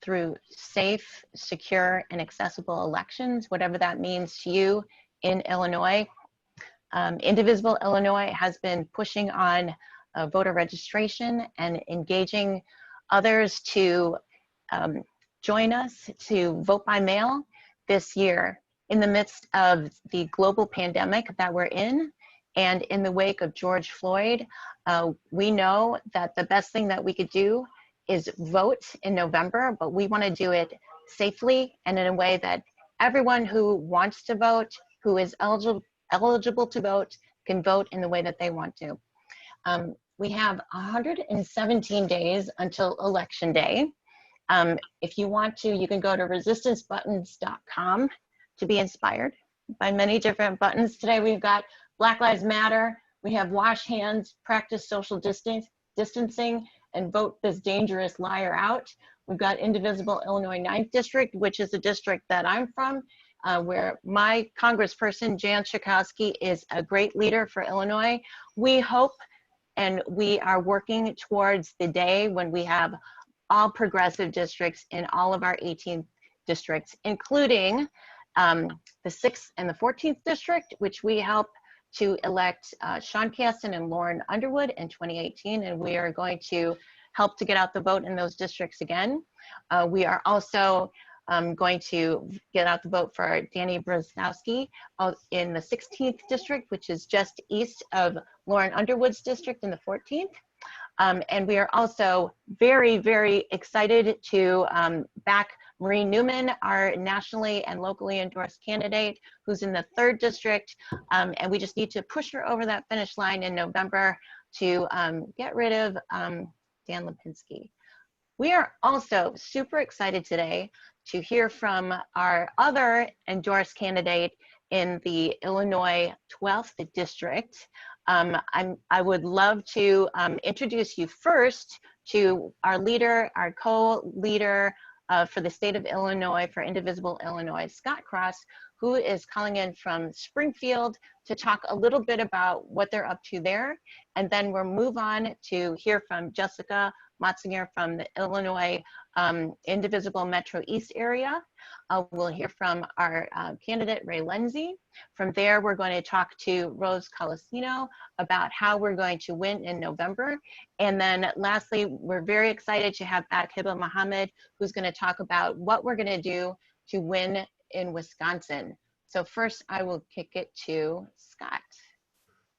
through safe, secure, and accessible elections, whatever that means to you in Illinois. Indivisible Illinois has been pushing on voter registration and engaging others to join us to vote by mail this year in the midst of the global pandemic that we're in. And in the wake of George Floyd, we know that the best thing that we could do is vote in November, but we want to do it safely and in a way that everyone who wants to vote, who is eligible to vote, can vote in the way that they want to. We have 117 days until Election Day. If you want to, you can go to resistancebuttons.com to be inspired by many different buttons. Today we've got Black Lives Matter, we have wash hands, practice social distancing, and vote this dangerous liar out. We've got Indivisible Illinois 9th District, which is a district that I'm from, where my congressperson, Jan Schakowsky, is a great leader for Illinois. We hope and we are working towards the day when we have all progressive districts in all of our 18 districts, including the 6th and the 14th district, which we help to elect Sean Caston and Lauren Underwood in 2018, and we are going to help to get out the vote in those districts again. We are also going to get out the vote for Danny Brzezinski in the 16th district, which is just east of Lauren Underwood's district in the 14th. And we are also very, very excited to back Marie Newman, our nationally and locally endorsed candidate, who's in the 3rd district. And we just need to push her over that finish line in November to get rid of Dan Lipinski. We are also super excited today to hear from our other endorsed candidate in the Illinois 12th district. I would love to introduce you first to our leader, our co-leader for the state of Illinois, for Indivisible Illinois, Scott Cross, who is calling in from Springfield to talk a little bit about what they're up to there. And then we'll move on to hear from Jessica Motsinger from the Illinois Indivisible Metro East area. We'll hear from our candidate, Ray Lenzi. From there, we're going to talk to Rose Colasino about how we're going to win in November. And then lastly, we're very excited to have back Heba Mohammad, who's going to talk about what we're going to do to win in Wisconsin. So first, I will kick it to Scott.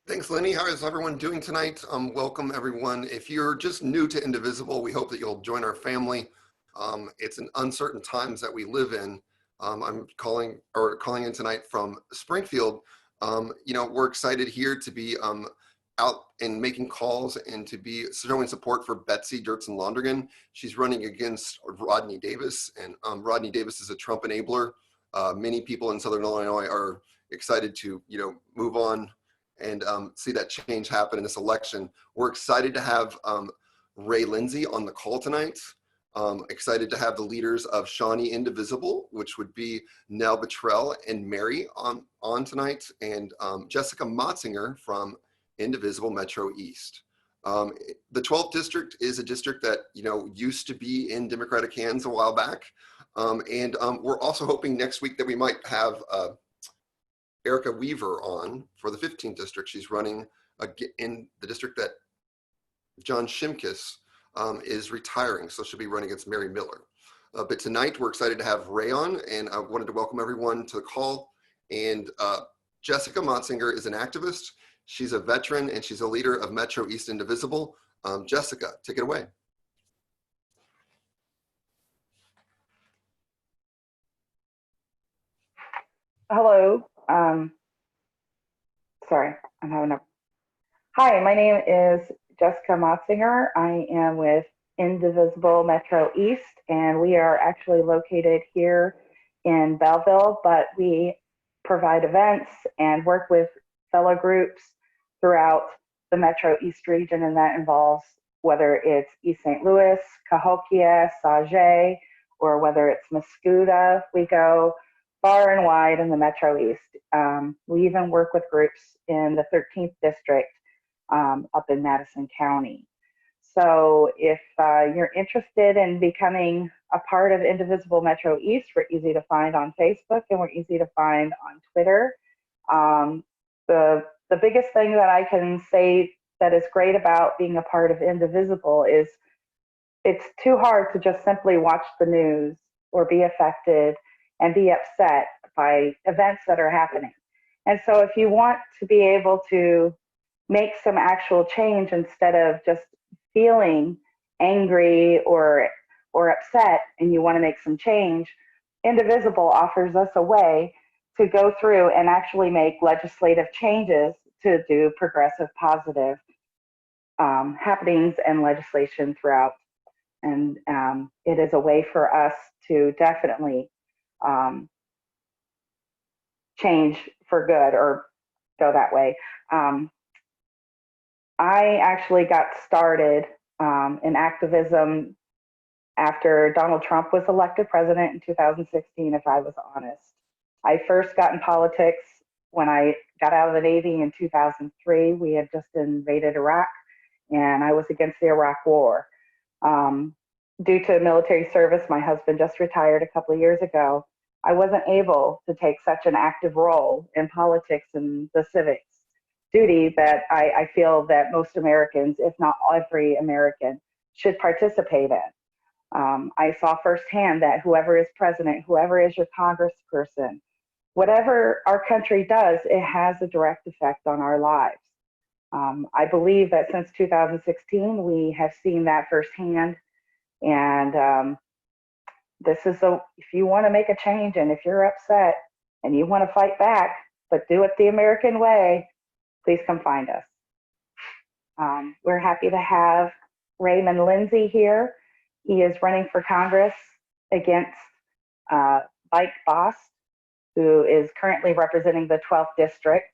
Thanks, Lenny. How is everyone doing tonight? Welcome, everyone. If you're just new to Indivisible, we hope that you'll join our family. It's an uncertain times that we live in. I'm calling in tonight from Springfield. You know, we're excited here to be out and making calls and to be showing support for Betsy Dirksen-Londrigan. She's running against Rodney Davis, and Rodney Davis is a Trump enabler. Many people in Southern Illinois are excited to, you know, move on and see that change happen in this election. We're excited to have Ray Lenzi on the call tonight. Excited to have the leaders of Shawnee Indivisible, which would be Nell Battrell and Mary on tonight, and Jessica Motsinger from Indivisible Metro East. The 12th district is a district that, you know, used to be in Democratic hands a while back. And we're also hoping next week that we might have Erica Weaver on for the 15th district. She's running in the district that John Shimkus is retiring, so she'll be running against Mary Miller. But tonight we're excited to have Ray on, and I wanted to welcome everyone to the call. And Jessica Motsinger is an activist. She's a veteran, and she's a leader of Metro East Indivisible. Jessica, take it away. Hello. Sorry, I'm having a... Hi, my name is Jessica Motsinger. I am with Indivisible Metro East, and we are actually located here in Belleville, but we provide events and work with fellow groups throughout the Metro East region, and that involves whether it's East St. Louis, Cahokia, Sauget, or whether it's Mascoutah. We go far and wide in the Metro East. We even work with groups in the 13th district up in Madison County. So if you're interested in becoming a part of Indivisible Metro East. We're easy to find on Facebook and we're easy to find on Twitter. The biggest thing that I can say that is great about being a part of Indivisible is it's too hard to just simply watch the news or be affected and be upset by events that are happening. And so if you want to be able to make some actual change instead of just feeling angry or upset and you want to make some change, Indivisible offers us a way to go through and actually make legislative changes to do progressive, positive happenings and legislation throughout. And it is a way for us to definitely change for good or go that way. I actually got started in activism after Donald Trump was elected president in 2016, if I was honest. I first got in politics when I got out of the Navy in 2003. We had just invaded Iraq, and I was against the Iraq War. Due to military service, my husband just retired a couple of years ago. I wasn't able to take such an active role in politics and the civics duty that I feel that most Americans, if not every American, should participate in. I saw firsthand that whoever is president, whoever is your congressperson, whatever our country does, it has a direct effect on our lives. I believe that since 2016, we have seen that firsthand. And this is if you want to make a change and if you're upset and you want to fight back, but do it the American way, please come find us. We're happy to have Raymond Lenzi here. He is running for Congress against Mike Boss, who is currently representing the 12th district.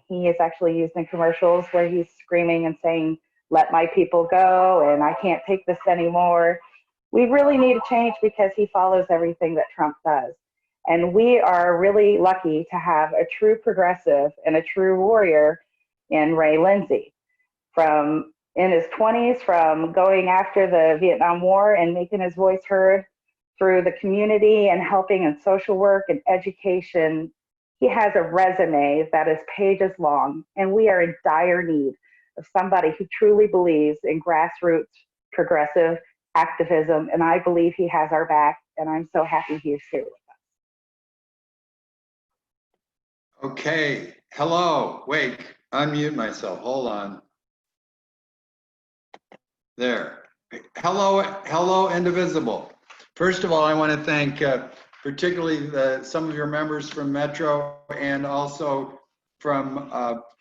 He is actually used in commercials where he's screaming and saying, "Let my people go," and "I can't take this anymore." We really need a change because he follows everything that Trump does. And we are really lucky to have a true progressive and a true warrior in Ray Lenzi. From in his 20s, from going after the Vietnam War and making his voice heard through the community and helping in social work and education, he has a resume that is pages long, and we are in dire need of somebody who truly believes in grassroots progressive activism, and I believe he has our back, and I'm so happy he is here with us. Okay, hello, wait, unmute myself, hold on. There, hello Indivisible. First of all, I want to thank particularly some of your members from Metro and also from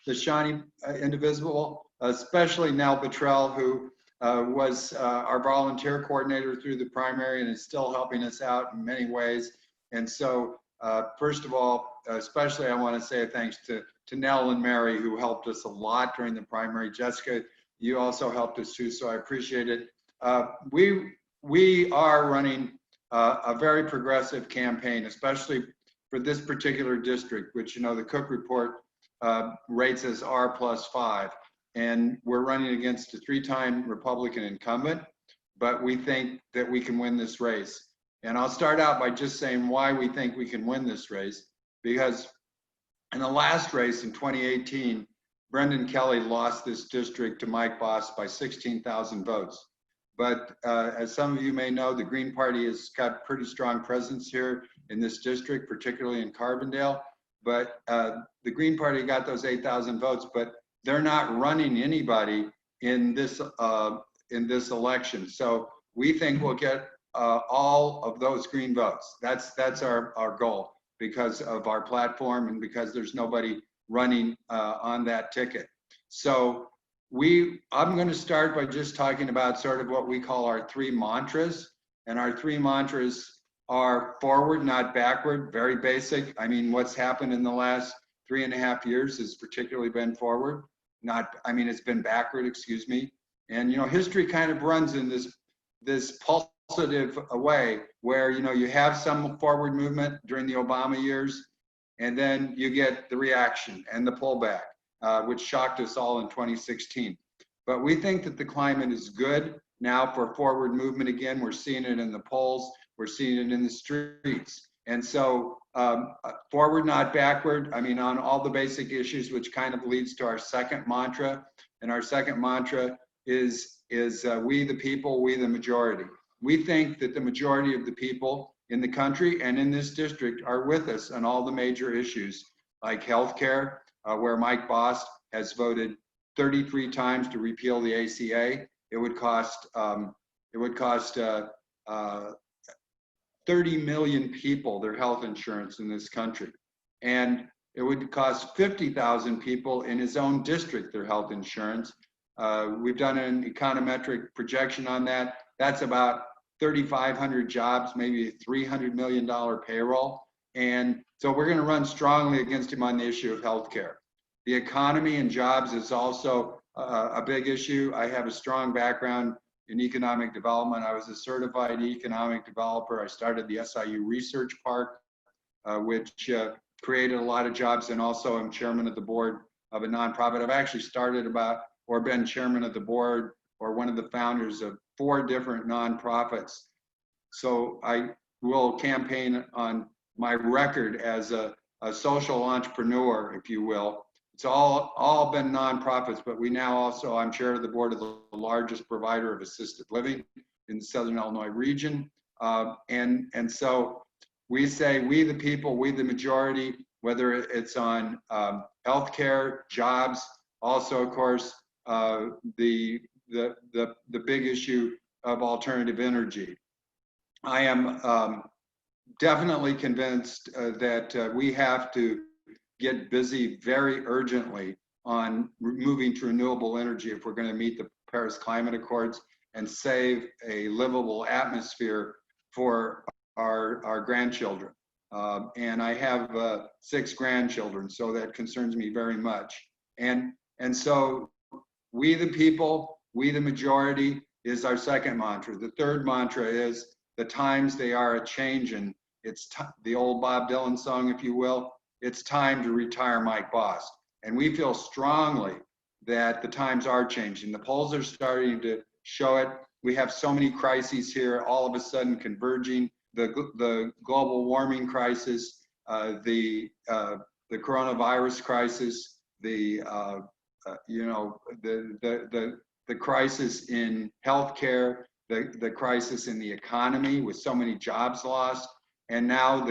the Shawnee Indivisible, especially Nell Battrell, who was our volunteer coordinator through the primary and is still helping us out in many ways. And so, first of all, especially I want to say thanks to Nell and Mary, who helped us a lot during the primary. Jessica, you also helped us too, so I appreciate it. We are running a very progressive campaign, especially for this particular district, which, you know, the Cook report rates as R+5. And we're running against a 3-time Republican incumbent, but we think that we can win this race. And I'll start out by just saying why we think we can win this race, because in the last race in 2018, Brendan Kelly lost this district to Mike Boss by 16,000 votes. But as some of you may know, the Green Party has got pretty strong presence here in this district, particularly in Carbondale. But the Green Party got those 8,000 votes, but they're not running anybody in this election. So we think we'll get all of those green votes. That's our goal because of our platform and because there's nobody running on that ticket. So I'm going to start by just talking about sort of what we call our 3 mantras. And our 3 mantras are forward, not backward, very basic. I mean, what's happened in the last 3.5 years has particularly been forward. It's been backward, excuse me. And, you know, history kind of runs in this pulsative way where, you know, you have some forward movement during the Obama years, and then you get the reaction and the pullback, which shocked us all in 2016. But we think that the climate is good now for forward movement again. We're seeing it in the polls. We're seeing it in the streets. And so forward, not backward. I mean, on all the basic issues, which kind of leads to our second mantra. And our second mantra is we the people, we the majority. We think that the majority of the people in the country and in this district are with us on all the major issues like healthcare, where Mike Bost has voted 33 times to repeal the ACA. It would cost 30 million people their health insurance in this country. And it would cost 50,000 people in his own district their health insurance. We've done an econometric projection on that. That's about 3,500 jobs, maybe a $300 million payroll. And so we're going to run strongly against him on the issue of healthcare. The economy and jobs is also a big issue. I have a strong background in economic development. I was a certified economic developer. I started the SIU Research Park, which created a lot of jobs, and also I'm chairman of the board of a nonprofit. I've actually started or been chairman of the board or one of the founders of 4 different nonprofits. So I will campaign on my record as a social entrepreneur, if you will. It's all been nonprofits, but we now also, I'm chair of the board of the largest provider of assisted living in the Southern Illinois region. And so we say, we the people, we the majority, whether it's on healthcare, jobs, also of course, the big issue of alternative energy. I am definitely convinced that we have to get busy very urgently on moving to renewable energy if we're going to meet the Paris Climate Accords and save a livable atmosphere for our grandchildren. And I have 6 grandchildren, so that concerns me very much. And so we the people, we the majority is our second mantra. The third mantra is the times they are a-changin'. It's the old Bob Dylan song, if you will. It's time to retire Mike Bost. And we feel strongly that the times are changing. The polls are starting to show it. We have so many crises here, all of a sudden converging. The global warming crisis, the coronavirus crisis, the crisis in healthcare, the crisis in the economy with so many jobs lost, and now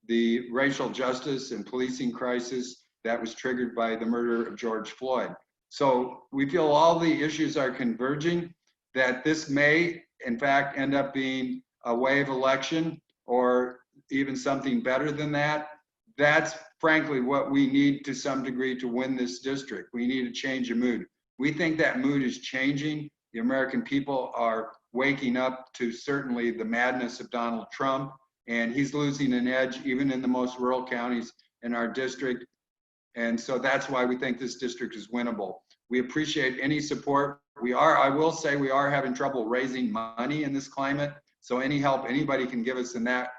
the racial justice and policing crisis that was triggered by the murder of George Floyd. So we feel all the issues are converging, that this may, in fact, end up being a wave election or even something better than that. That's frankly what we need to some degree to win this district. We need a change of mood. We think that mood is changing. The American people are waking up to certainly the madness of Donald Trump, and he's losing an edge even in the most rural counties in our district. And so that's why we think this district is winnable. We appreciate any support. I will say we are having trouble raising money in this climate. So any help anybody can give us in that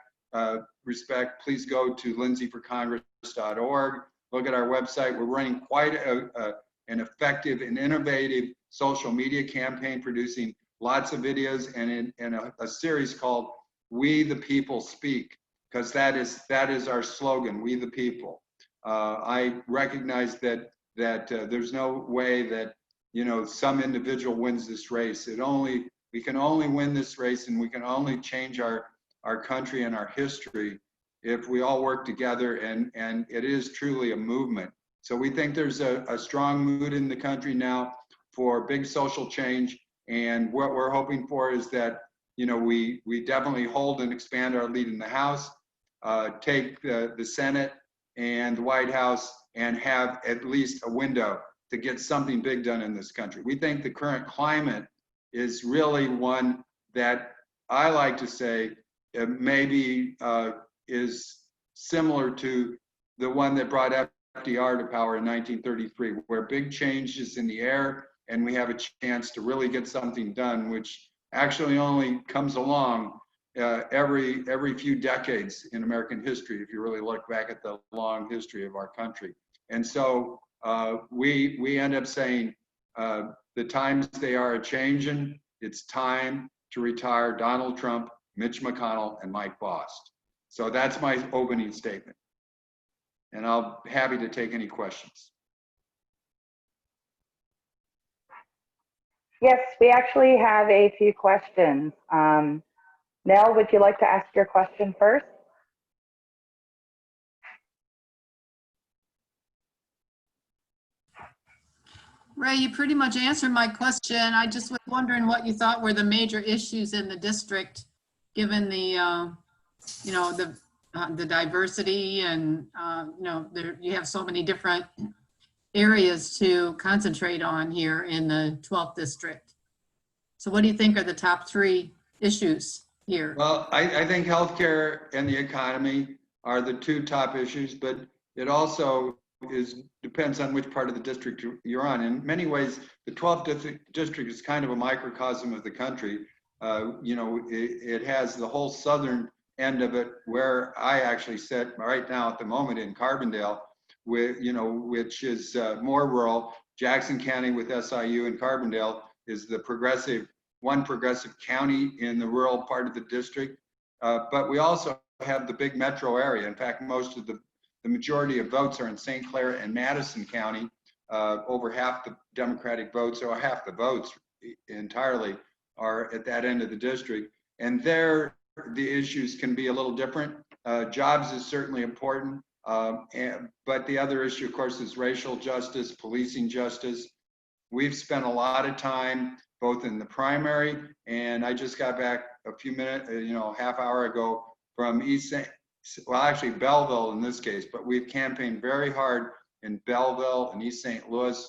respect, please go to lenziforcongress.org. Look at our website. We're running quite an effective and innovative social media campaign, producing lots of videos and in a series called We the People Speak, because that is our slogan, We the People. I recognize that there's no way that some individual wins this race. We can only win this race, and we can only change our country and our history if we all work together, and it is truly a movement. So we think there's a strong mood in the country now for big social change, and what we're hoping for is that we definitely hold and expand our lead in the House, take the Senate and the White House, and have at least a window to get something big done in this country. We think the current climate is really one that I like to say maybe is similar to the one that brought FDR to power in 1933, where big change is in the air and we have a chance to really get something done, which actually only comes along every few decades in American history, if you really look back at the long history of our country. And so we end up saying the times they are a-changin'. it's time to retire Donald Trump, Mitch McConnell, and Mike Bost. So that's my opening statement. And I'll be happy to take any questions. Yes, we actually have a few questions. Nell, would you like to ask your question first? Ray, you pretty much answered my question. I just was wondering what you thought were the major issues in the district, given the, you know, the diversity and, you know, you have so many different areas to concentrate on here in the 12th district. So what do you think are the top 3 issues here? Well, I think healthcare and the economy are the 2 top issues, but it also depends on which part of the district you're on. In many ways, the 12th district is kind of a microcosm of the country. You know, it has the whole southern end of it, where I actually sit right now at the moment in Carbondale, with, you know, which is more rural. Jackson County with SIU and Carbondale is the one progressive county in the rural part of the district. But we also have the big metro area. In fact, most of the majority of votes are in St. Clair and Madison County. Over half the Democratic votes, or half the votes entirely, are at that end of the district. And there, the issues can be a little different. Jobs is certainly important, but the other issue, of course, is racial justice, policing justice. We've spent a lot of time both in the primary, and I just got back a few minutes, you know, half hour ago from actually Belleville in this case, but we've campaigned very hard in Belleville and East St. Louis.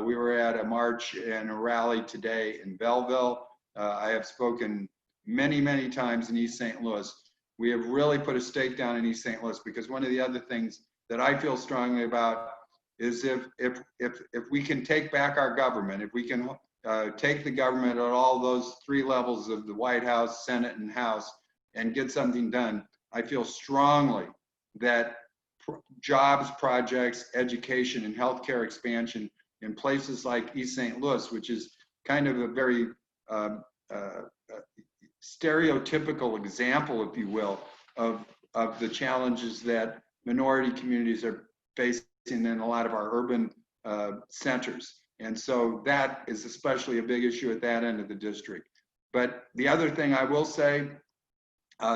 We were at a march and a rally today in Belleville. I have spoken many, many times in East St. Louis. We have really put a stake down in East St. Louis, because one of the other things that I feel strongly about is if we can take back our government, if we can take the government at all those 3 levels of the White House, Senate, and House and get something done, I feel strongly that jobs projects, education, and healthcare expansion in places like East St. Louis, which is kind of a very stereotypical example, if you will, of the challenges that minority communities are facing in a lot of our urban centers. And so that is especially a big issue at that end of the district. But the other thing I will say,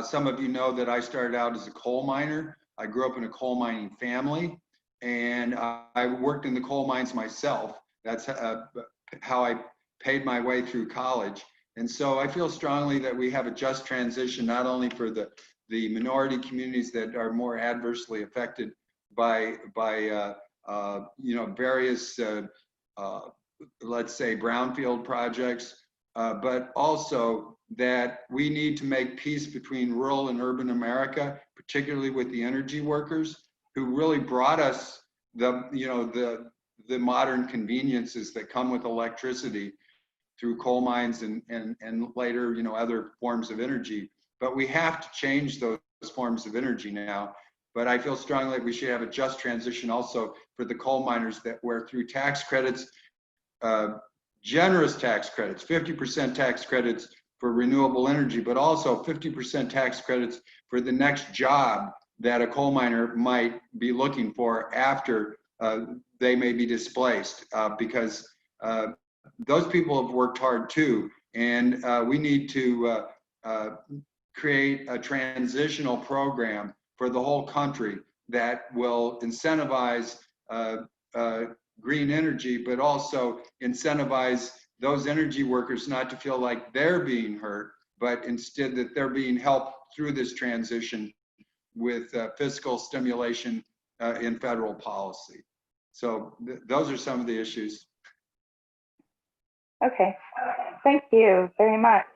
some of you know that I started out as a coal miner. I grew up in a coal mining family, and I worked in the coal mines myself. That's how I paid my way through college. And so I feel strongly that we have a just transition, not only for the minority communities that are more adversely affected by you know, various let's say brownfield projects, but also that we need to make peace between rural and urban America, particularly with the energy workers who really brought us the modern conveniences that come with electricity through coal mines and later, you know, other forms of energy. But we have to change those forms of energy now. But I feel strongly that we should have a just transition also for the coal miners, that where through tax credits, generous tax credits, 50% tax credits for renewable energy, but also 50% tax credits for the next job that a coal miner might be looking for after they may be displaced, because those people have worked hard too. And we need to create a transitional program for the whole country that will incentivize green energy, but also incentivize those energy workers not to feel like they're being hurt, but instead that they're being helped through this transition with fiscal stimulation in federal policy. So those are some of the issues. Okay, thank you very much.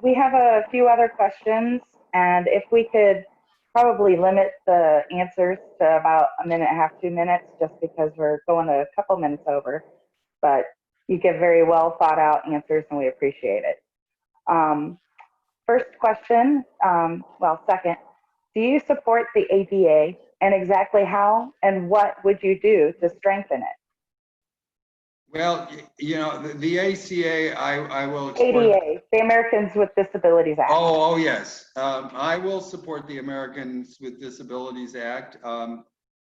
We have a few other questions, and if we could probably limit the answers to about 1.5 minutes, 2 minutes, just because we're going a couple minutes over, but you give very well thought out answers and we appreciate it. First question, second, do you support the ADA, and exactly how and what would you do to strengthen it? Well, you know, the ACA, I will explore. ADA, the Americans with Disabilities Act. Oh, yes. I will support the Americans with Disabilities Act.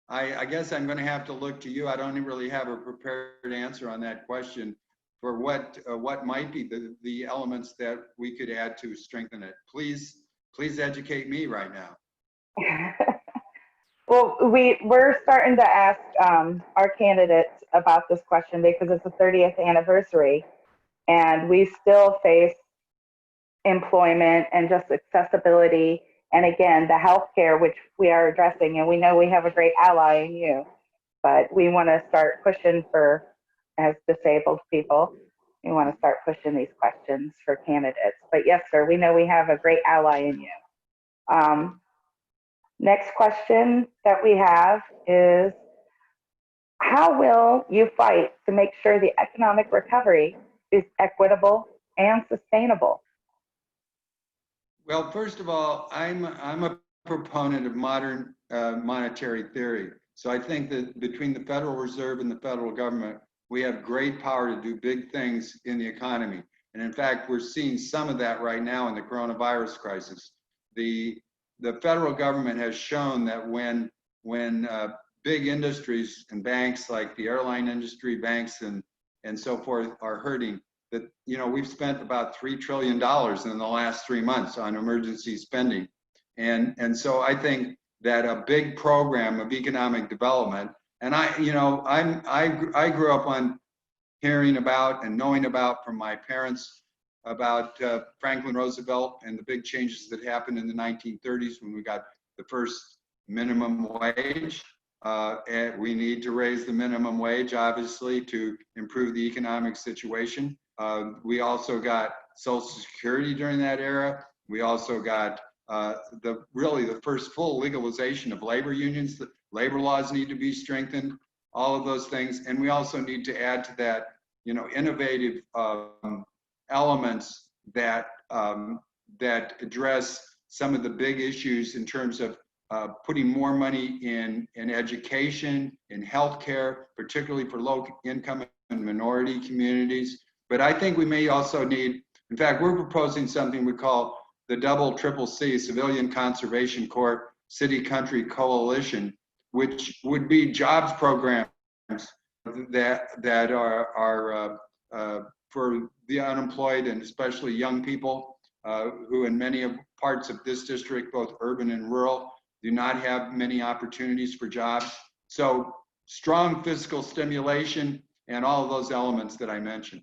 I guess I'm going to have to look to you. I don't really have a prepared answer on that question for what might be the elements that we could add to strengthen it. Please educate me right now. Well, we're starting to ask our candidates about this question because it's the 30th anniversary, and we still face employment and just accessibility, and again, the healthcare, which we are addressing, and we know we have a great ally in you, but we want to start pushing for, as disabled people, we want to start pushing these questions for candidates. But yes, sir, we know we have a great ally in you. Next question that we have is, how will you fight to make sure the economic recovery is equitable and sustainable? Well, first of all, I'm a proponent of modern monetary theory. So I think that between the Federal Reserve and the federal government, we have great power to do big things in the economy. And in fact, we're seeing some of that right now in the coronavirus crisis. The federal government has shown that when big industries and banks like the airline industry, banks and so forth are hurting, that, you know, we've spent about $3 trillion in the last 3 months on emergency spending. And so I think that a big program of economic development, and I grew up on hearing about and knowing about from my parents about Franklin Roosevelt and the big changes that happened in the 1930s when we got the first minimum wage. And we need to raise the minimum wage, obviously, to improve the economic situation. We also got Social Security during that era. We also got the first full legalization of labor unions. The labor laws need to be strengthened, all of those things. And we also need to add to that, you know, innovative elements that address some of the big issues in terms of putting more money in education, in healthcare, particularly for low income and minority communities. But I think we may also need, in fact, we're proposing something we call the CCC, Civilian Conservation Corps City Country Coalition, which would be jobs programs that are for the unemployed and especially young people who in many parts of this district, both urban and rural, do not have many opportunities for jobs. So strong fiscal stimulation and all of those elements that I mentioned.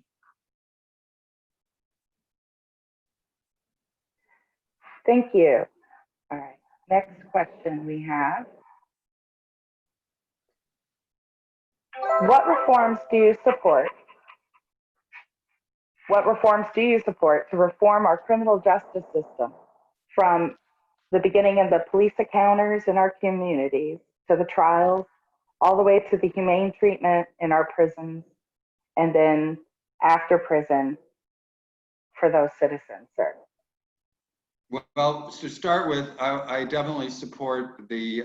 Thank you. All right, next question we have. What reforms do you support? What reforms do you support to reform our criminal justice system, from the beginning of the police encounters in our communities to the trials, all the way to the humane treatment in our prisons, and then after prison for those citizens, sir? Well, to start with, I definitely support the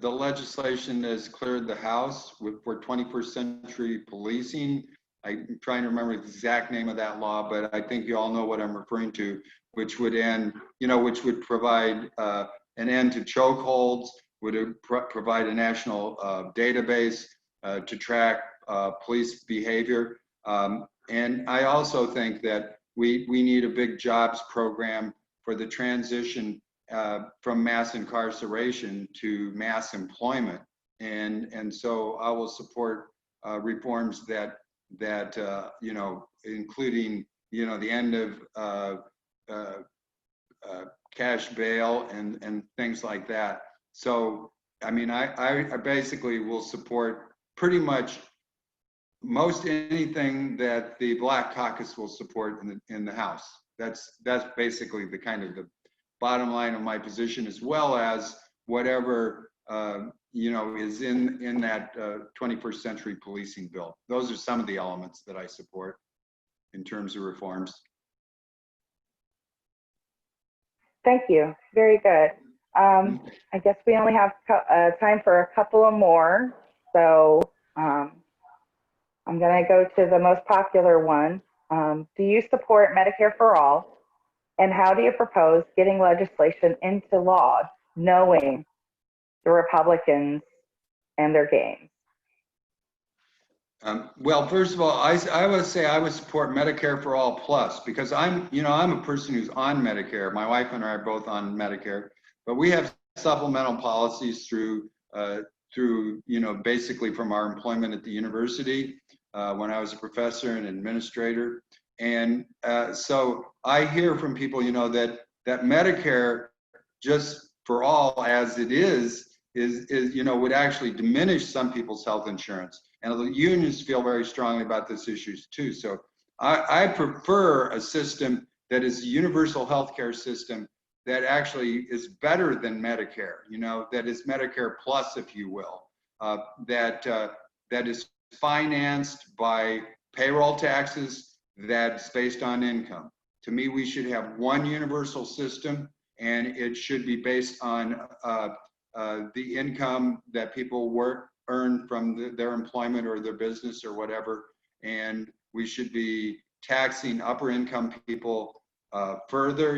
legislation that has cleared the House for 21st century policing. I'm trying to remember the exact name of that law, but I think you all know what I'm referring to, which would end, which would provide an end to chokeholds, would provide a national database to track police behavior. And I also think that we need a big jobs program for the transition from mass incarceration to mass employment. And so I will support reforms that including, the end of cash bail and things like that. So, I mean, I basically will support pretty much most anything that the Black Caucus will support in the House. That's basically the kind of the bottom line of my position, as well as whatever is in that 21st century policing bill. Those are some of the elements that I support in terms of reforms. Thank you. Very good. I guess we only have time for a couple of more. So I'm going to go to the most popular one. Do you support Medicare for all? And how do you propose getting legislation into law, knowing the Republicans and their games? Well, first of all, I would say I would support Medicare for All Plus, because I'm a person who's on Medicare. My wife and I are both on Medicare, but we have supplemental policies through basically from our employment at the university when I was a professor and administrator. And so I hear from people, that Medicare just for all as it is would actually diminish some people's health insurance. And the unions feel very strongly about this issues too. So I prefer a system that is a universal healthcare system that actually is better than Medicare, that is Medicare plus, if you will, that is financed by payroll taxes, that's based on income. To me, we should have one universal system, and it should be based on the income that people earn from their employment or their business or whatever. And we should be taxing upper income people further.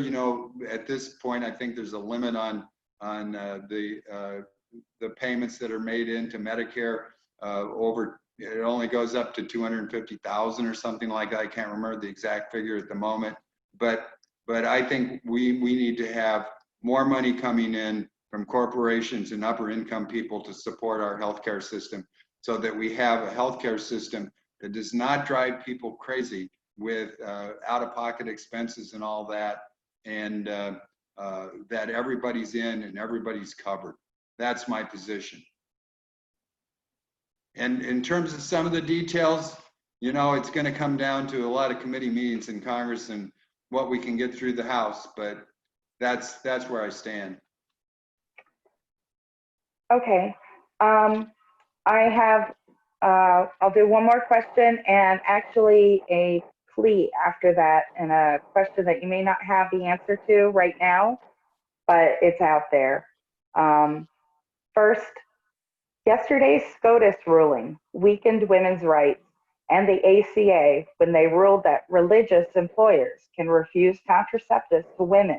At this point, I think there's a limit on the payments that are made into Medicare it only goes up to 250,000 or something like that. I can't remember the exact figure at the moment, but I think we need to have more money coming in from corporations and upper income people to support our healthcare system, so that we have a healthcare system that does not drive people crazy with out-of-pocket expenses and all that, and that everybody's in and everybody's covered. That's my position. And in terms of some of the details, it's going to come down to a lot of committee meetings in Congress and what we can get through the House, but that's where I stand. Okay. I have, I'll do one more question and actually a plea after that, and a question that you may not have the answer to right now, but it's out there. First, yesterday's SCOTUS ruling weakened women's rights and the ACA when they ruled that religious employers can refuse contraceptives to women.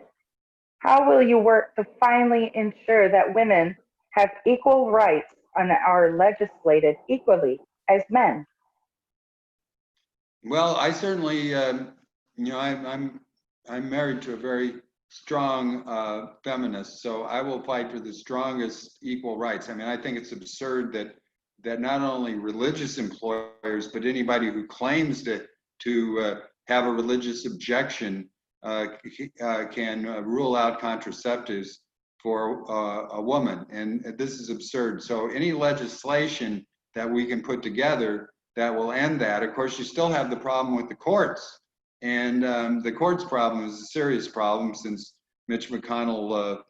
How will you work to finally ensure that women have equal rights and are legislated equally as men? Well, I certainly, I'm married to a very strong feminist, so I will fight for the strongest equal rights. I mean, I think it's absurd that not only religious employers, but anybody who claims to have a religious objection can rule out contraceptives for a woman, and this is absurd. So any legislation that we can put together that will end that. Of course, you still have the problem with the courts, and the courts problem is a serious problem since Mitch McConnell,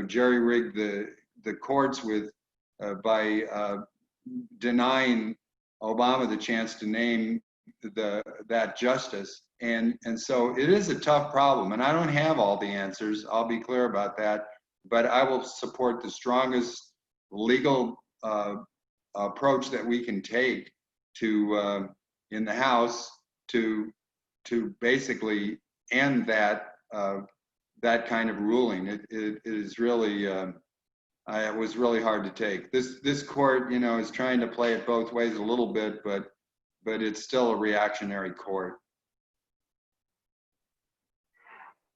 jerry-rigged the courts by denying Obama the chance to name that justice, and so it is a tough problem, and I don't have all the answers. I'll be clear about that, but I will support the strongest legal approach that we can take to in the House to basically end that kind of ruling. It is really it was really hard to take. This court, is trying to play it both ways a little bit, but it's still a reactionary court.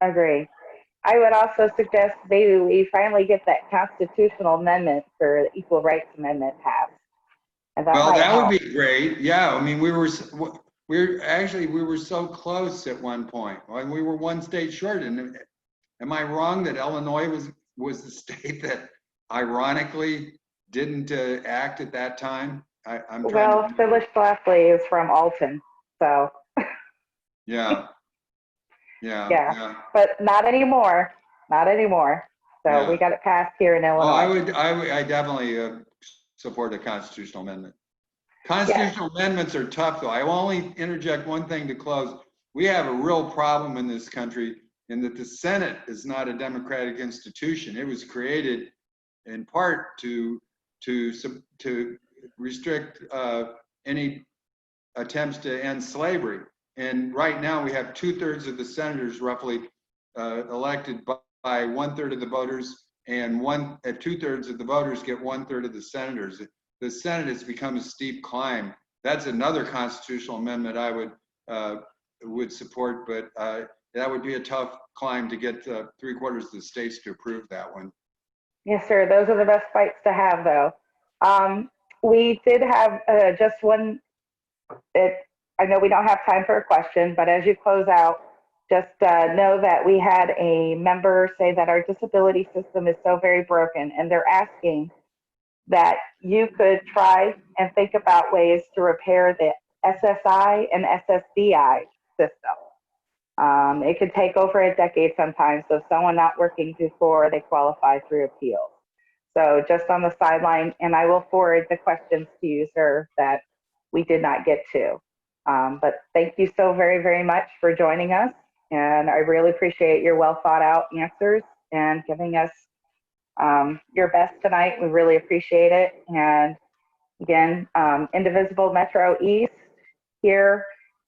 Agree. I would also suggest maybe we finally get that constitutional amendment for the Equal Rights Amendment passed. And that would be great. Yeah, I mean, we were so close at one point. We were one state short. And am I wrong that Illinois was the state that ironically didn't act at that time? Phyllis Schlafly is from Alton, so. Yeah. But not anymore. So we got it passed here in Illinois. I definitely support a constitutional amendment. Constitutional amendments are tough, though. I will only interject one thing to close. We have a real problem in this country in that the Senate is not a democratic institution. It was created in part to restrict any attempts to end slavery. And right now we have 2/3 of the senators roughly elected by 1/3 of the voters, and 2/3 of the voters get 1/3 of the senators. The Senate has become a steep climb. That's another constitutional amendment I would support, but that would be a tough climb to get 3/4 of the states to approve that one. Yes, sir. Those are the best fights to have, though. We did have just one. I know we don't have time for a question, but as you close out, just know that we had a member say that our disability system is so very broken, and they're asking that you could try and think about ways to repair the SSI and SSDI system. It could take over a decade sometimes, so someone not working before they qualify through appeals. So just on the sideline, and I will forward the questions to you, sir, that we did not get to. But thank you so very, very much for joining us. And I really appreciate your well thought out answers and giving us your best tonight. We really appreciate it. And again, Indivisible Metro East here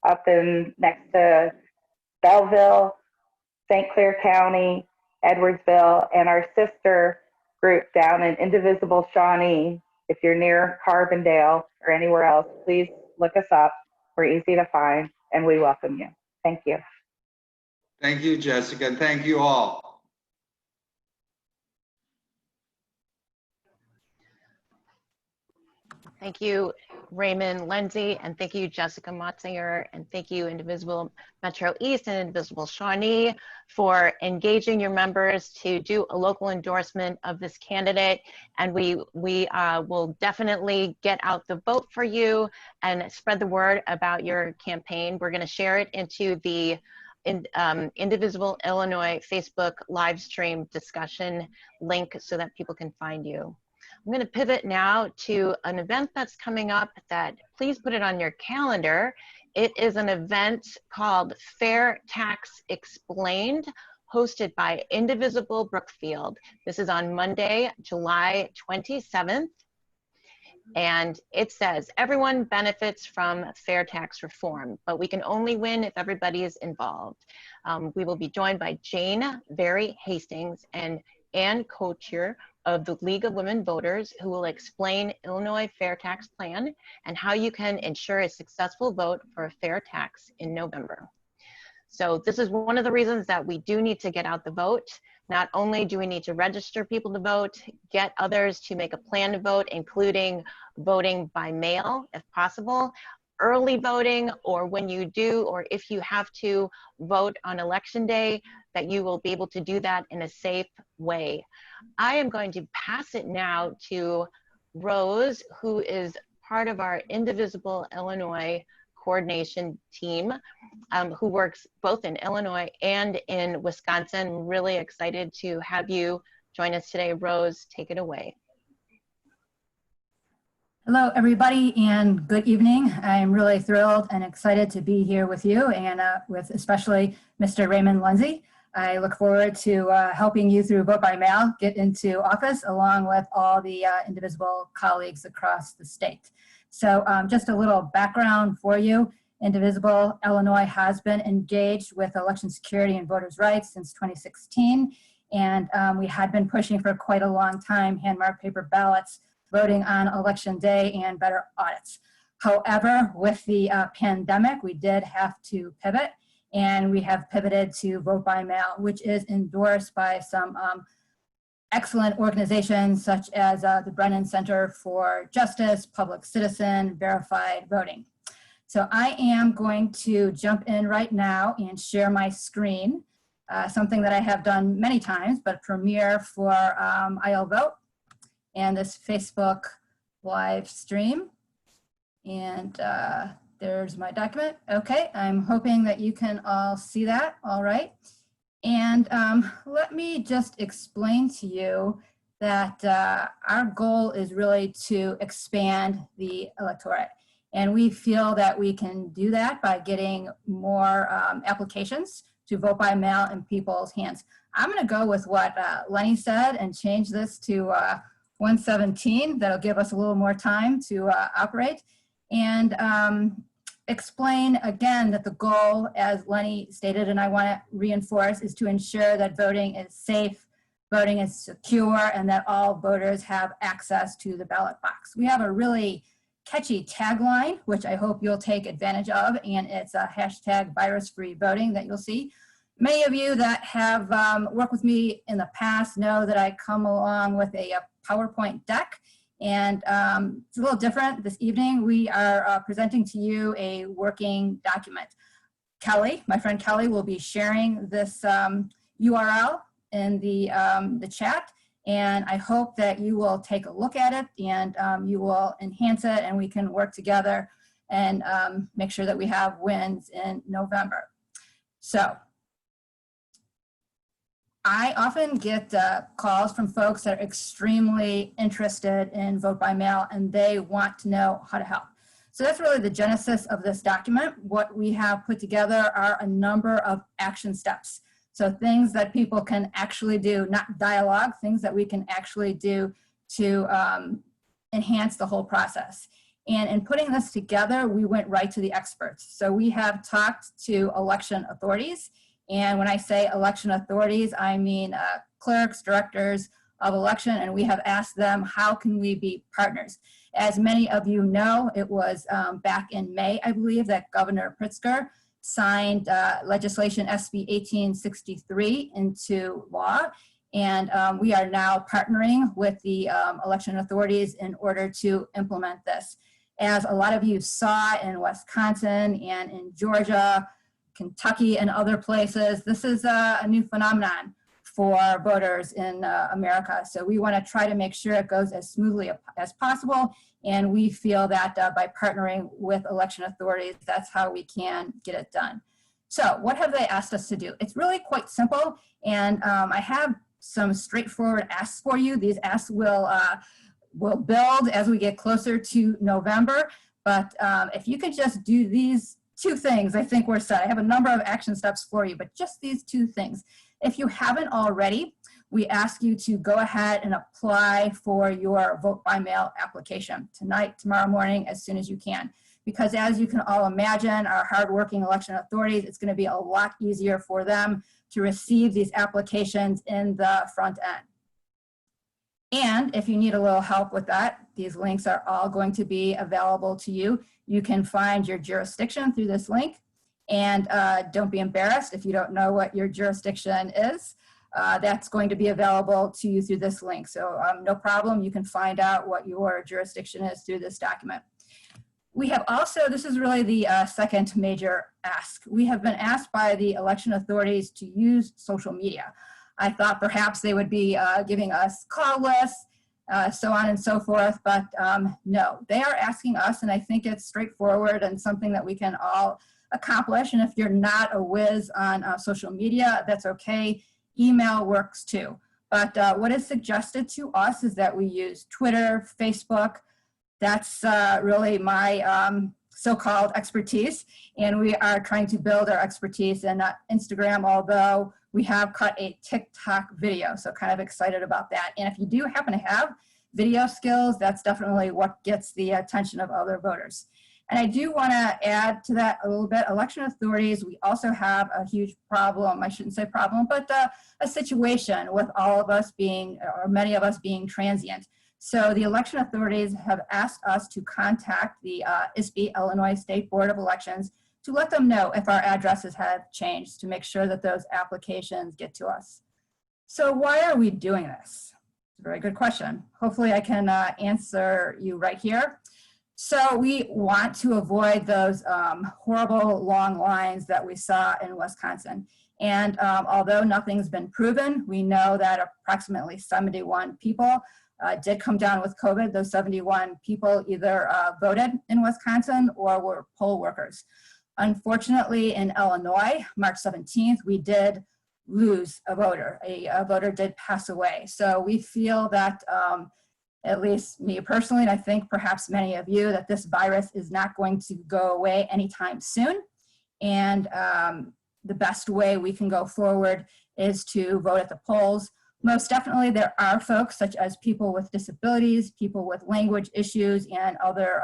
up in next to Belleville, St. Clair County, Edwardsville, and our sister group down in Indivisible Shawnee. If you're near Carbondale or anywhere else, please look us up. We're easy to find, and we welcome you. Thank you. Thank you, Jessica, and thank you all. Thank you, Raymond Lenzi, and thank you, Jessica Motsinger, and thank you, Indivisible Metro East and Indivisible Shawnee, for engaging your members to do a local endorsement of this candidate. And we will definitely get out the vote for you and spread the word about your campaign. We're going to share it into the Indivisible Illinois Facebook live stream discussion link so that people can find you. I'm going to pivot now to an event that's coming up that please put it on your calendar. It is an event called Fair Tax Explained, hosted by Indivisible Brookfield. This is on Monday, July 27th. And it says, everyone benefits from fair tax reform, but we can only win if everybody is involved. We will be joined by Jane Very Hastings and Ann Couture of the League of Women Voters, who will explain Illinois Fair Tax Plan and how you can ensure a successful vote for a fair tax in November. So this is one of the reasons that we do need to get out the vote. Not only do we need to register people to vote, get others to make a plan to vote, including voting by mail if possible, early voting, or when you do, or if you have to vote on election day, that you will be able to do that in a safe way. I am going to pass it now to Rose, who is part of our Indivisible Illinois coordination team, who works both in Illinois and in Wisconsin. Really excited to have you join us today. Rose, take it away. Hello, everybody, and good evening. I'm really thrilled and excited to be here with you and with especially Mr. Raymond Lenzi. I look forward to helping you through vote by mail get into office, along with all the Indivisible colleagues across the state. So just a little background for you. Indivisible Illinois has been engaged with election security and voters' rights since 2016, and we had been pushing for quite a long time hand-marked paper ballots, voting on election day, and better audits. However, with the pandemic, we did have to pivot, and we have pivoted to vote by mail, which is endorsed by some excellent organizations such as the Brennan Center for Justice, Public Citizen, Verified Voting. So I am going to jump in right now and share my screen, something that I have done many times, but premiere for IL12 and this Facebook live stream. And there's my document. Okay, I'm hoping that you can all see that, all right. And let me just explain to you that our goal is really to expand the electorate. And we feel that we can do that by getting more applications to vote by mail in people's hands. I'm gonna go with what Lenny said and change this to 117. That'll give us a little more time to operate. And explain again that the goal, as Lenny stated, and I want to reinforce, is to ensure that voting is safe, voting is secure, and that all voters have access to the ballot box. We have a really catchy tagline, which I hope you'll take advantage of, and it's a hashtag virus-free voting that you'll see. Many of you that have worked with me in the past know that I come along with a PowerPoint deck, and it's a little different. This evening, we are presenting to you a working document. Kelly, my friend Kelly, will be sharing this URL in the chat, and I hope that you will take a look at it and you will enhance it, and we can work together and make sure that we have wins in November. So I often get calls from folks that are extremely interested in vote by mail, and they want to know how to help. So that's really the genesis of this document. What we have put together are a number of action steps. So things that people can actually do, not dialogue, things that we can actually do to enhance the whole process. And in putting this together, we went right to the experts. So we have talked to election authorities. And when I say election authorities, I mean clerks, directors of election, and we have asked them, how can we be partners? As many of you know, it was back in May, I believe, that Governor Pritzker signed legislation SB 1863 into law. And we are now partnering with the election authorities in order to implement this. As a lot of you saw in Wisconsin and in Georgia, Kentucky, and other places, this is a new phenomenon for voters in America. So we want to try to make sure it goes as smoothly as possible. And we feel that by partnering with election authorities, that's how we can get it done. So what have they asked us to do? It's really quite simple. And I have some straightforward asks for you. These asks will build as we get closer to November. But if you could just do these two things, I think we're set. I have a number of action steps for you, but just these two things. If you haven't already, we ask you to go ahead and apply for your vote by mail application tonight, tomorrow morning, as soon as you can. Because as you can all imagine, our hardworking election authorities, it's going to be a lot easier for them to receive these applications in the front end. And if you need a little help with that, these links are all going to be available to you. You can find your jurisdiction through this link, and don't be embarrassed if you don't know what your jurisdiction is. That's going to be available to you through this link. So no problem, you can find out what your jurisdiction is through this document. We have also, this is really the second major ask. We have been asked by the election authorities to use social media. I thought perhaps they would be giving us call lists, so on and so forth, but no, they are asking us, and I think it's straightforward and something that we can all accomplish. And if you're not a whiz on social media, that's okay. Email works too. But what is suggested to us is that we use Twitter, Facebook. That's really my so-called expertise, and we are trying to build our expertise in Instagram, although we have cut a TikTok video, so kind of excited about that. And if you do happen to have video skills, that's definitely what gets the attention of other voters. And I do want to add to that a little bit. Election authorities, we also have a huge problem, I shouldn't say problem, but a situation with all of us being, or many of us being transient. So the election authorities have asked us to contact the ISB, Illinois State Board of Elections, to let them know if our addresses have changed, to make sure that those applications get to us. So why are we doing this? It's a very good question. Hopefully I can answer you right here. So we want to avoid those horrible long lines that we saw in Wisconsin. And although nothing's been proven, we know that approximately 71 people did come down with COVID. Those 71 people either voted in Wisconsin or were poll workers. Unfortunately, in Illinois, March 17th, we did lose a voter. A voter did pass away. So we feel that, at least me personally, and I think perhaps many of you, that this virus is not going to go away anytime soon. And the best way we can go forward is to vote at the polls. Most definitely, there are folks such as people with disabilities, people with language issues, and other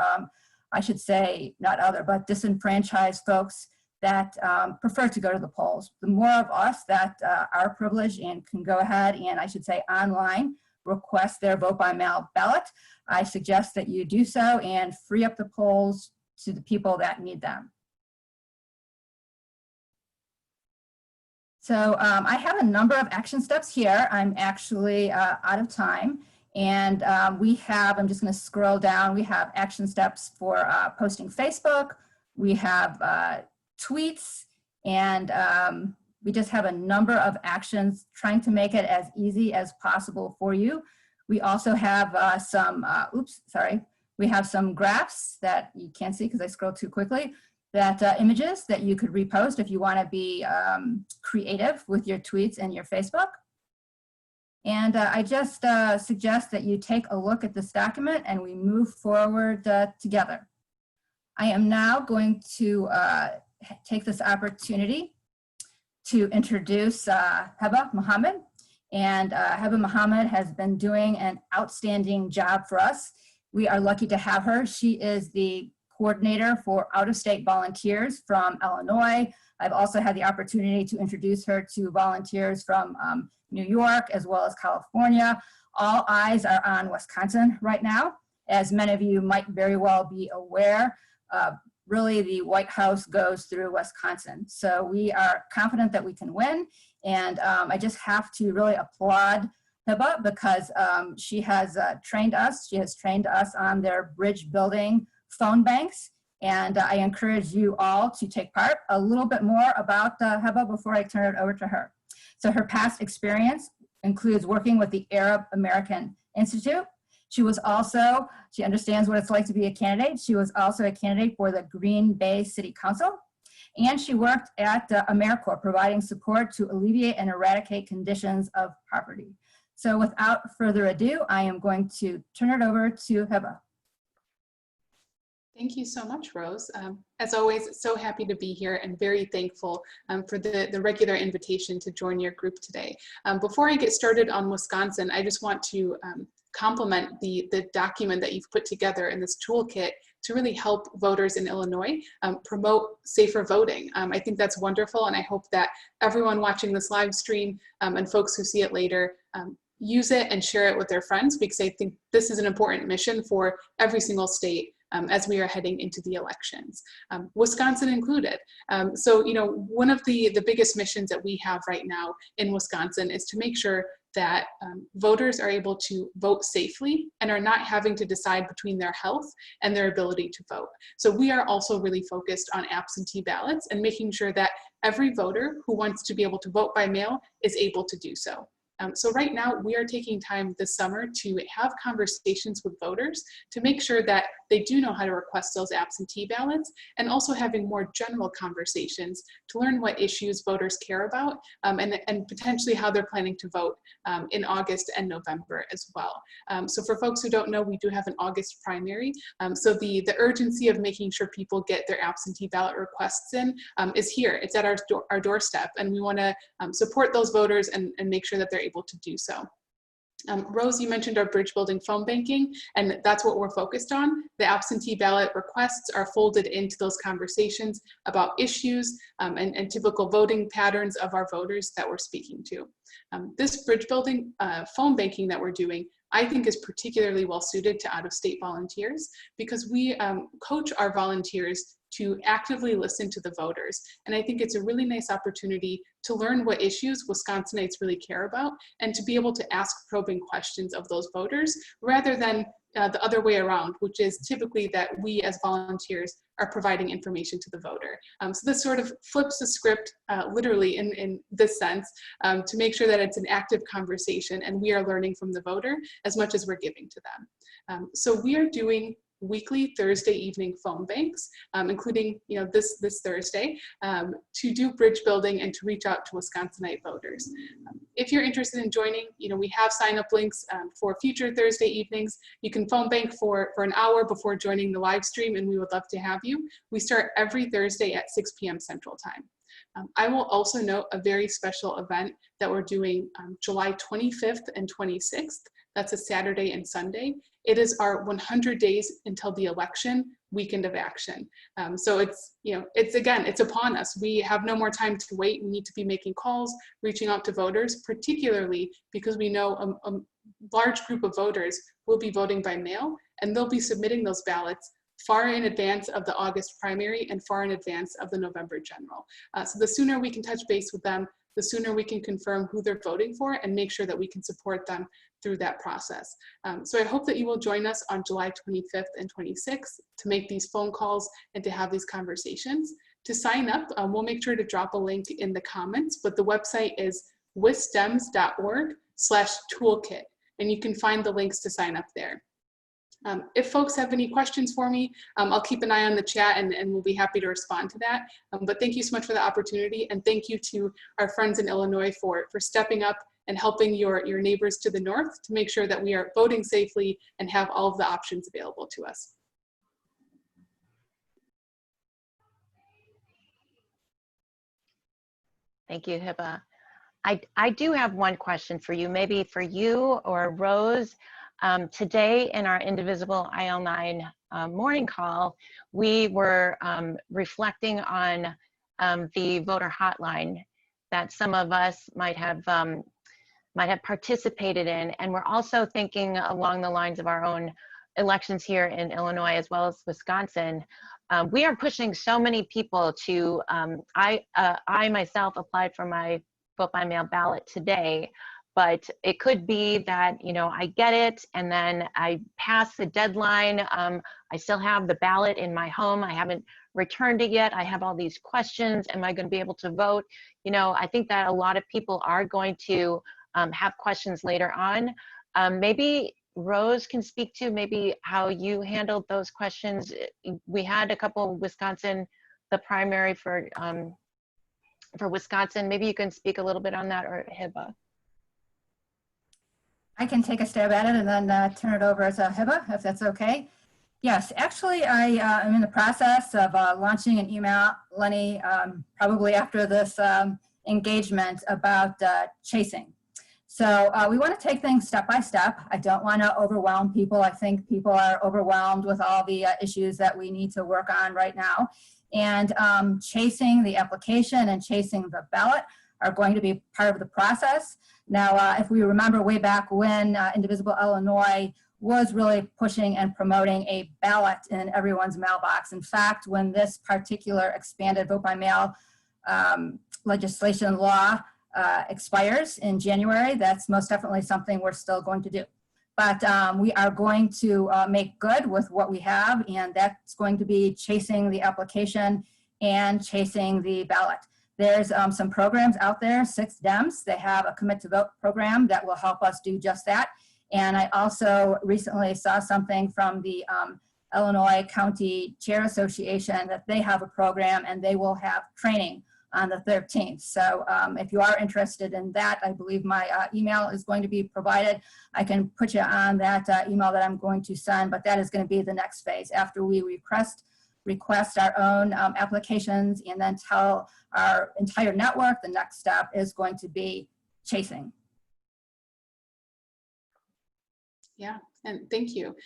I should say, not other, but disenfranchised folks that prefer to go to the polls. The more of us that are privileged and can go ahead and, I should say, online request their vote by mail ballot, I suggest that you do so and free up the polls to the people that need them. So I have a number of action steps here. I'm actually out of time. And we have, I'm just going to scroll down, we have action steps for posting Facebook, we have tweets, and we just have a number of actions trying to make it as easy as possible for you. We also have we have some graphs that you can't see because I scrolled too quickly, that images that you could repost if you want to be creative with your tweets and your Facebook. And I just suggest that you take a look at this document and we move forward together. I am now going to take this opportunity to introduce Heba Mohammad. And Heba Mohammad has been doing an outstanding job for us. We are lucky to have her. She is the coordinator for out-of-state volunteers from Illinois. I've also had the opportunity to introduce her to volunteers from New York as well as California. All eyes are on Wisconsin right now. As many of you might very well be aware, really the White House goes through Wisconsin. So we are confident that we can win. And I just have to really applaud Heba because she has trained us. She has trained us on their bridge building phone banks. And I encourage you all to take part. A little bit more about Heba before I turn it over to her. So her past experience includes working with the Arab American Institute. She understands what it's like to be a candidate. She was also a candidate for the Green Bay City Council. And she worked at AmeriCorps, providing support to alleviate and eradicate conditions of poverty. So without further ado, I am going to turn it over to Heba. Thank you so much, Rose. As always, so happy to be here and very thankful for the regular invitation to join your group today. Before I get started on Wisconsin, I just want to compliment the document that you've put together in this toolkit to really help voters in Illinois promote safer voting. I think that's wonderful, and I hope that everyone watching this live stream and folks who see it later use it and share it with their friends, because I think this is an important mission for every single state as we are heading into the elections, Wisconsin included. So, you know, one of the biggest missions that we have right now in Wisconsin is to make sure that voters are able to vote safely and are not having to decide between their health and their ability to vote. So we are also really focused on absentee ballots and making sure that every voter who wants to be able to vote by mail is able to do so. So right now we are taking time this summer to have conversations with voters to make sure that they do know how to request those absentee ballots, and also having more general conversations to learn what issues voters care about and potentially how they're planning to vote in August and November as well. So for folks who don't know, we do have an August primary. So the urgency of making sure people get their absentee ballot requests in is here. It's at our doorstep, and we want to support those voters and make sure that they're able to do so. Rose, you mentioned our bridge building phone banking, and that's what we're focused on. The absentee ballot requests are folded into those conversations about issues and typical voting patterns of our voters that we're speaking to. This bridge building phone banking that we're doing, I think, is particularly well suited to out-of-state volunteers, because we coach our volunteers to actively listen to the voters. And I think it's a really nice opportunity to learn what issues Wisconsinites really care about, and to be able to ask probing questions of those voters, rather than the other way around, which is typically that we as volunteers are providing information to the voter. So this sort of flips the script literally in this sense, to make sure that it's an active conversation and we are learning from the voter as much as we're giving to them. So we are doing weekly Thursday evening phone banks, including this Thursday, to do bridge building and to reach out to Wisconsinite voters. If you're interested in joining, we have sign-up links for future Thursday evenings. You can phone bank for an hour before joining the live stream, and we would love to have you. We start every Thursday at 6 p.m. Central Time. I will also note a very special event that we're doing July 25th and 26th. That's a Saturday and Sunday. It is our 100 days until the election weekend of action. So it's, it's upon us. We have no more time to wait. We need to be making calls, reaching out to voters, particularly because we know a large group of voters will be voting by mail, and they'll be submitting those ballots far in advance of the August primary and far in advance of the November general. So the sooner we can touch base with them, the sooner we can confirm who they're voting for and make sure that we can support them through that process. So I hope that you will join us on July 25th and 26th to make these phone calls and to have these conversations. To sign up, we'll make sure to drop a link in the comments, but the website is wisdems.org/toolkit, and you can find the links to sign up there. If folks have any questions for me, I'll keep an eye on the chat and we'll be happy to respond to that. But thank you so much for the opportunity, and thank you to our friends in Illinois for stepping up and helping your neighbors to the north to make sure that we are voting safely and have all of the options available to us. Thank you, Heba. I do have one question for you, maybe for you or Rose. Today in our Indivisible IL9 morning call, we were reflecting on the voter hotline that some of us might have participated in, and we're also thinking along the lines of our own elections here in Illinois as well as Wisconsin. We are pushing so many people to. I myself applied for my vote by mail ballot today. But it could be that, I get it and then I pass the deadline. I still have the ballot in my home. I haven't returned it yet. I have all these questions. Am I going to be able to vote? I think that a lot of people are going to have questions later on. Maybe Rose can speak to maybe how you handled those questions. We had a couple Wisconsin, the primary for Wisconsin. Maybe you can speak a little bit on that, or Heba. I can take a stab at it and then turn it over to Heba, if that's okay. Yes, actually, I am in the process of launching an email, Lenny, probably after this engagement about chasing. So we want to take things step by step. I don't want to overwhelm people. I think people are overwhelmed with all the issues that we need to work on right now. And chasing the application and chasing the ballot are going to be part of the process. Now, if we remember way back when Indivisible Illinois was really pushing and promoting a ballot in everyone's mailbox. In fact, when this particular expanded vote by mail legislation law expires in January, that's most definitely something we're still going to do. But we are going to make good with what we have, and that's going to be chasing the application and chasing the ballot. There's some programs out there, 6 Dems. They have a Commit to Vote program that will help us do just that. And I also recently saw something from the Illinois County Chair Association that they have a program and they will have training on the 13th. So if you are interested in that, I believe my email is going to be provided. I can put you on that email that I'm going to send, but that is going to be the next phase after we request our own applications and then tell our entire network the next step is going to be chasing. Yeah, and thank you.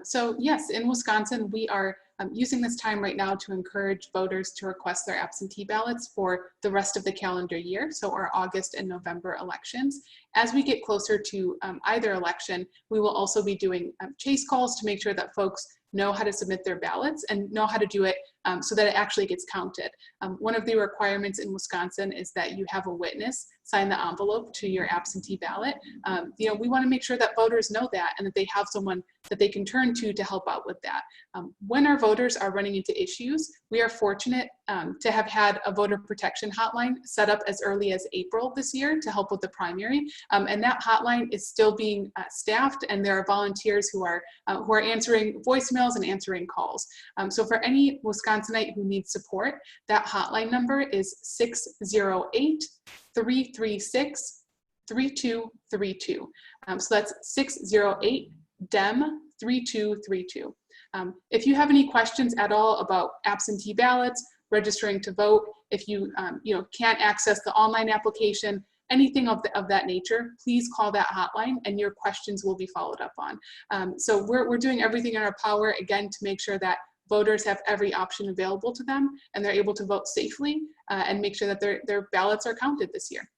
So yes, in Wisconsin, we are using this time right now to encourage voters to request their absentee ballots for the rest of the calendar year, so our August and November elections. As we get closer to either election, we will also be doing chase calls to make sure that folks know how to submit their ballots and know how to do it so that it actually gets counted. One of the requirements in Wisconsin is that you have a witness sign the envelope to your absentee ballot. We want to make sure that voters know that and that they have someone that they can turn to help out with that. When our voters are running into issues, we are fortunate to have had a voter protection hotline set up as early as April this year to help with the primary. And that hotline is still being staffed, and there are volunteers who are answering voicemails and answering calls. So for any Wisconsinite who needs support, that hotline number is 608-336-3232. So that's 608-DEM-3232. If you have any questions at all about absentee ballots, registering to vote, if you can't access the online application, anything of that nature, please call that hotline and your questions will be followed up on. So we're doing everything in our power, again, to make sure that voters have every option available to them and they're able to vote safely and make sure that their ballots are counted this year.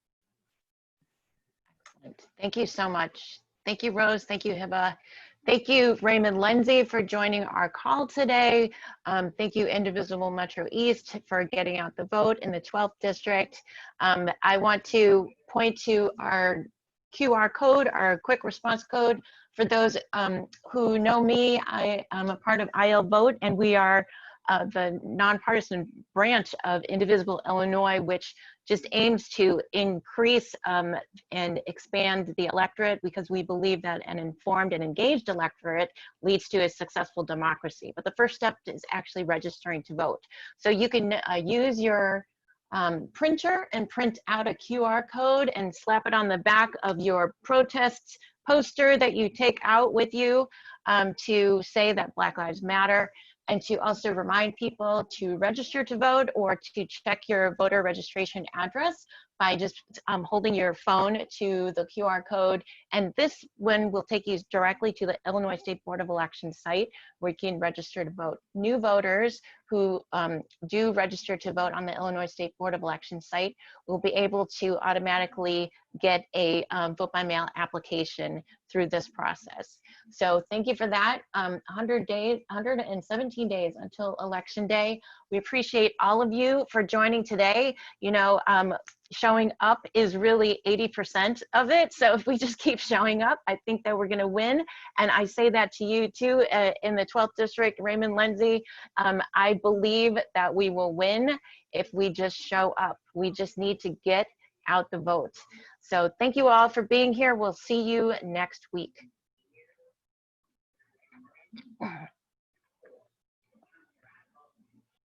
Thank you so much. Thank you, Rose. Thank you, Heba. Thank you, Raymond Lenzi, for joining our call today. Thank you, Indivisible Metro East, for getting out the vote in the 12th district. I want to point to our QR code, our quick response code. For those who know me, I am a part of IL Vote, and we are the nonpartisan branch of Indivisible Illinois, which just aims to increase and expand the electorate, because we believe that an informed and engaged electorate leads to a successful democracy. But the first step is actually registering to vote. So you can use your printer and print out a QR code and slap it on the back of your protest poster that you take out with you to say that Black Lives Matter, and to also remind people to register to vote or to check your voter registration address by just holding your phone to the QR code. And this one will take you directly to the Illinois State Board of Elections site where you can register to vote. New voters who do register to vote on the Illinois State Board of Elections site will be able to automatically get a vote by mail application through this process. So thank you for that. 117 days until Election Day. We appreciate all of you for joining today. You know, showing up is really 80% of it. So if we just keep showing up, I think that we're gonna win. And I say that to you too, in the 12th district, Raymond Lenzi. I believe that we will win if we just show up. We just need to get out the vote. So thank you all for being here. We'll see you next week.